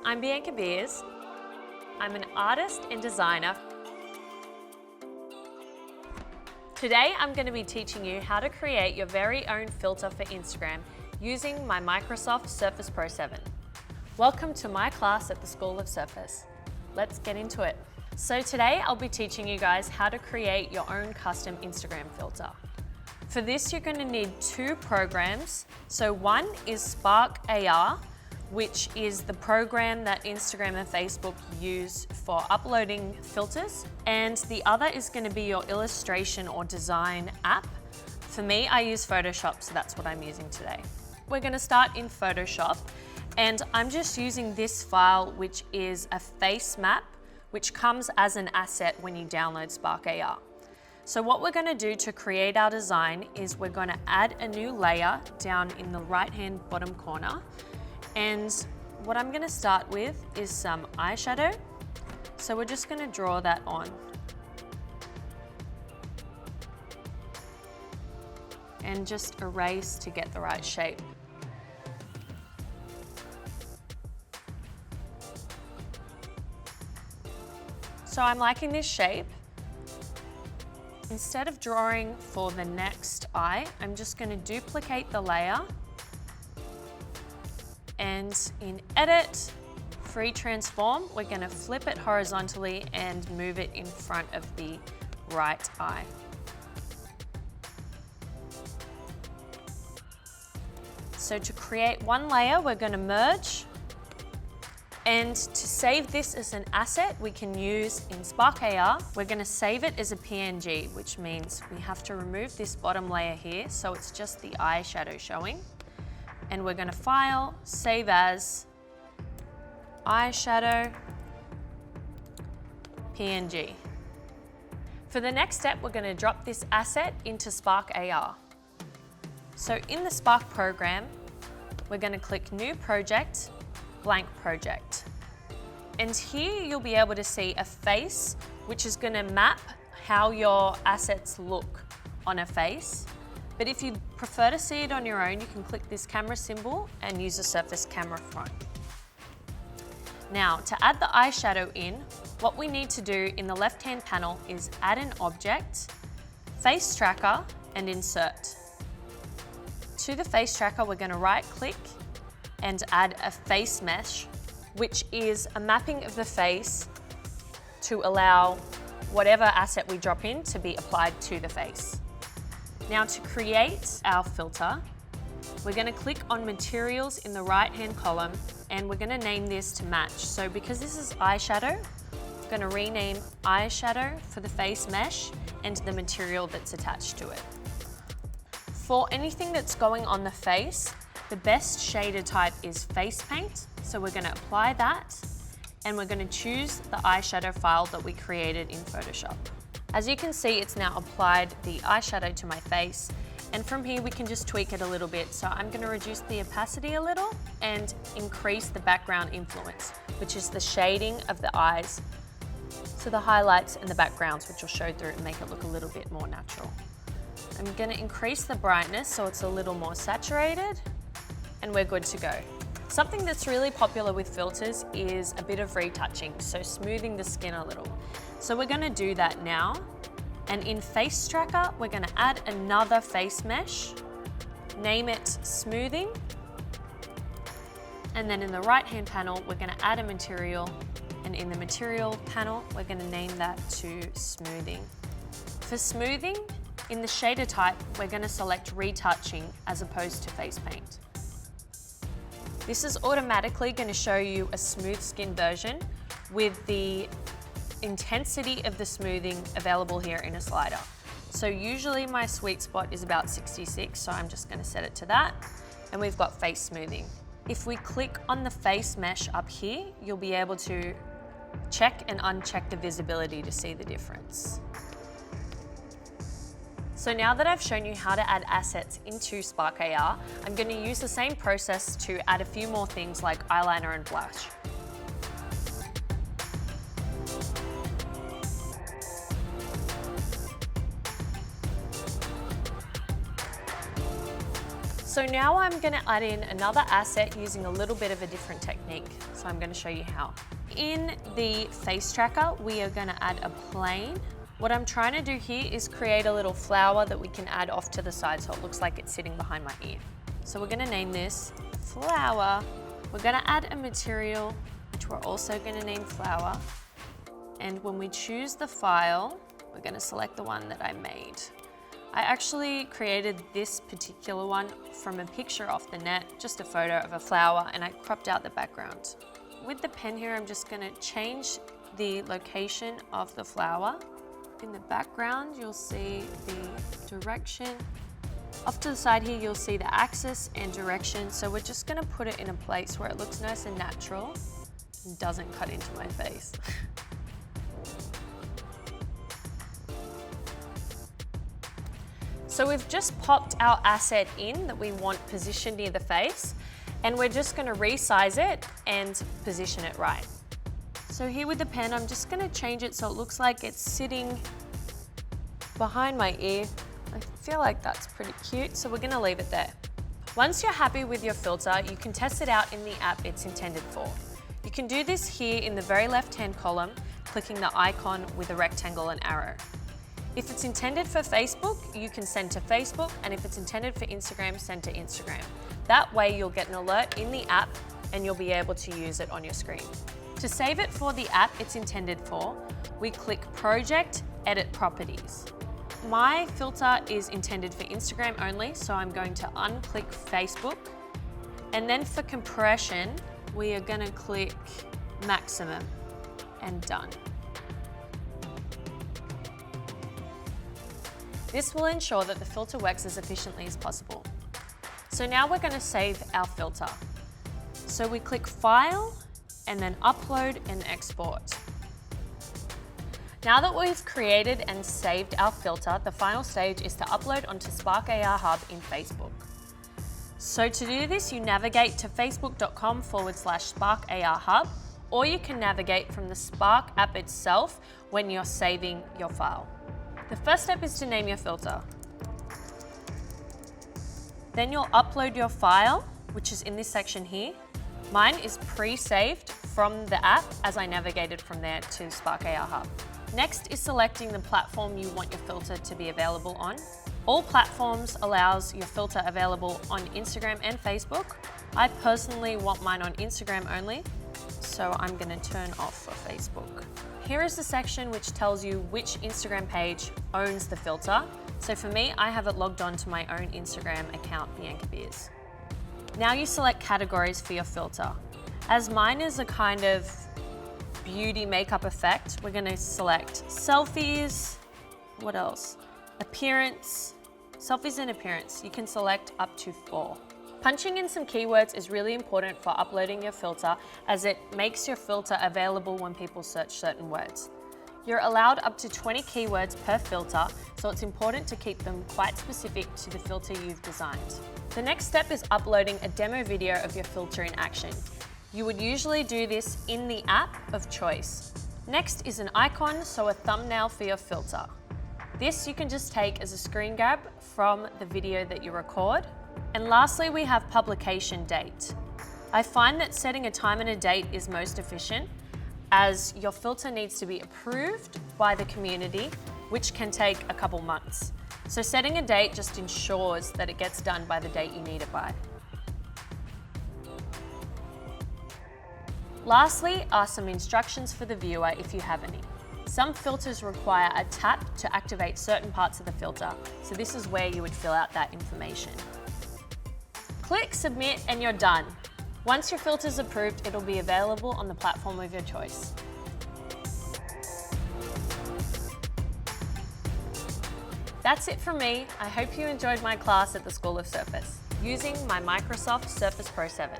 I'm Bianca Beers. I'm an artist and designer. Today I'm going to be teaching you how to create your very own filter for Instagram using my Microsoft Surface Pro 7. Welcome to my class at the School of Surface. Let's get into it. So today I'll be teaching you guys how to create your own custom Instagram filter. For this you're going to need two programs. So one is Spark AR, which is the program that Instagram and Facebook use for uploading filters. And the other is going to be your illustration or design app. For me, I use Photoshop, so that's what I'm using today. We're going to start in Photoshop, and I'm just using this file, which is a face map, which comes as an asset when you download Spark AR. So what we're going to do to create our design is we're going to add a new layer down in the right-hand bottom corner. And what I'm going to start with is some eyeshadow. So we're just going to draw that on. And just erase to get the right shape. So I'm liking this shape. Instead of drawing for the next eye, I'm just going to duplicate the layer. And in Edit, Free Transform, we're going to flip it horizontally and move it in front of the right eye. So to create one layer, we're going to merge. And to save this as an asset, we can use in Spark AR, we're going to save it as a PNG, which means we have to remove this bottom layer here, so it's just the eyeshadow showing. And we're going to File, Save As, Eyeshadow, PNG. For the next step, we're going to drop this asset into Spark AR. So in the Spark program, we're going to click New Project, Blank Project. And here you'll be able to see a face, which is going to map how your assets look on a face. But if you prefer to see it on your own, you can click this camera symbol and use a Surface camera front. Now, to add the eyeshadow in, what we need to do in the left-hand panel is add an object, face tracker, and insert. To the face tracker, we're going to right-click and add a face mesh, which is a mapping of the face to allow whatever asset we drop in to be applied to the face. Now to create our filter, we're going to click on Materials in the right-hand column, and we're going to name this to match. So because this is eyeshadow, I'm going to rename eyeshadow for the face mesh and the material that's attached to it. For anything that's going on the face, the best shader type is face paint. So we're going to apply that, and we're going to choose the eyeshadow file that we created in Photoshop. As you can see, it's now applied the eyeshadow to my face, and from here we can just tweak it a little bit. So I'm going to reduce the opacity a little and increase the background influence, which is the shading of the eyes. So the highlights and the backgrounds, which will show through and make it look a little bit more natural. I'm going to increase the brightness so it's a little more saturated, and we're good to go. Something that's really popular with filters is a bit of retouching, so smoothing the skin a little. So we're going to do that now. And in Face Tracker, we're going to add another face mesh, name it Smoothing. And then in the right-hand panel, we're going to add a material. And in the material panel, we're going to name that to Smoothing. For smoothing, in the shader type, we're going to select Retouching as opposed to Face Paint. This is automatically going to show you a smooth skin version with the intensity of the smoothing available here in a slider. So usually my sweet spot is about 66, so I'm just going to set it to that. And we've got face smoothing. If we click on the face mesh up here, you'll be able to check and uncheck the visibility to see the difference. So now that I've shown you how to add assets into Spark AR, I'm going to use the same process to add a few more things like eyeliner and blush. So So now I'm going to add in another asset using a little bit of a different technique. So I'm going to show you how. In the face tracker, we are going to add a plane. What I'm trying to do here is create a little flower that we can add off to the side so it looks like it's sitting behind my ear. So we're going to name this flower. We're going to add a material, which we're also going to name flower. And when we choose the file, we're going to select the one that I made. I actually created this particular one from a picture off the net, just a photo of a flower, and I cropped out the background. With the pen here, I'm just going to change the location of the flower. In the background, you'll see the direction. Off to the side here, you'll see the axis and direction. So we're just going to put it in a place where it looks nice and natural and doesn't cut into my face. So we've just popped our asset in that we want positioned near the face, and we're just going to resize it and position it right. So here with the pen, I'm just going to change it so it looks like it's sitting behind my ear. I feel like that's pretty cute, so we're going to leave it there. Once you're happy with your filter, you can test it out in the app it's intended for. You can do this here in the very left-hand column, clicking the icon with a rectangle and arrow. If it's intended for Facebook, you can send to Facebook, and if it's intended for Instagram, send to Instagram. That way you'll get an alert in the app and you'll be able to use it on your screen. To save it for the app it's intended for, we click Project, Edit Properties. My filter is intended for Instagram only, so I'm going to unclick Facebook. And then for compression, we are going to click Maximum and Done. This will ensure that the filter works as efficiently as possible. So now we're going to save our filter. So we click File and then Upload and Export. Now that we've created and saved our filter, the final stage is to upload onto Spark AR Hub in Facebook. So to do this, you navigate to facebook.com/Spark AR Hub, or you can navigate from the Spark app itself when you're saving your file. The first step is to name your filter. Then you'll upload your file, which is in this section here. Mine is pre-saved from the app as I navigated from there to Spark AR Hub. Next is selecting the platform you want your filter to be available on. All platforms allows your filter available on Instagram and Facebook. I personally want mine on Instagram only, so I'm going to turn off for Facebook. Here is the section which tells you which Instagram page owns the filter. So for me, I have it logged on to my own Instagram account, Bianca Beers. Now you select categories for your filter. As mine is a kind of beauty makeup effect, we're going to select selfies. What else? Appearance. Selfies and appearance. You can select up to 4. Punching in some keywords is really important for uploading your filter, as it makes your filter available when people search certain words. You're allowed up to 20 keywords per filter, so it's important to keep them quite specific to the filter you've designed. The next step is uploading a demo video of your filter in action. You would usually do this in the app of choice. Next is an icon, so a thumbnail for your filter. This you can just take as a screen grab from the video that you record. And lastly, we have publication date. I find that setting a time and a date is most efficient, as your filter needs to be approved by the community, which can take a couple months. So setting a date just ensures that it gets done by the date you need it by. Lastly are some instructions for the viewer if you have any. Some filters require a tap to activate certain parts of the filter, so this is where you would fill out that information. Click Submit and you're done. Once your filter is approved, it'll be available on the platform of your choice. That's it from me. I hope you enjoyed my class at the School of Surface using my Microsoft Surface Pro 7.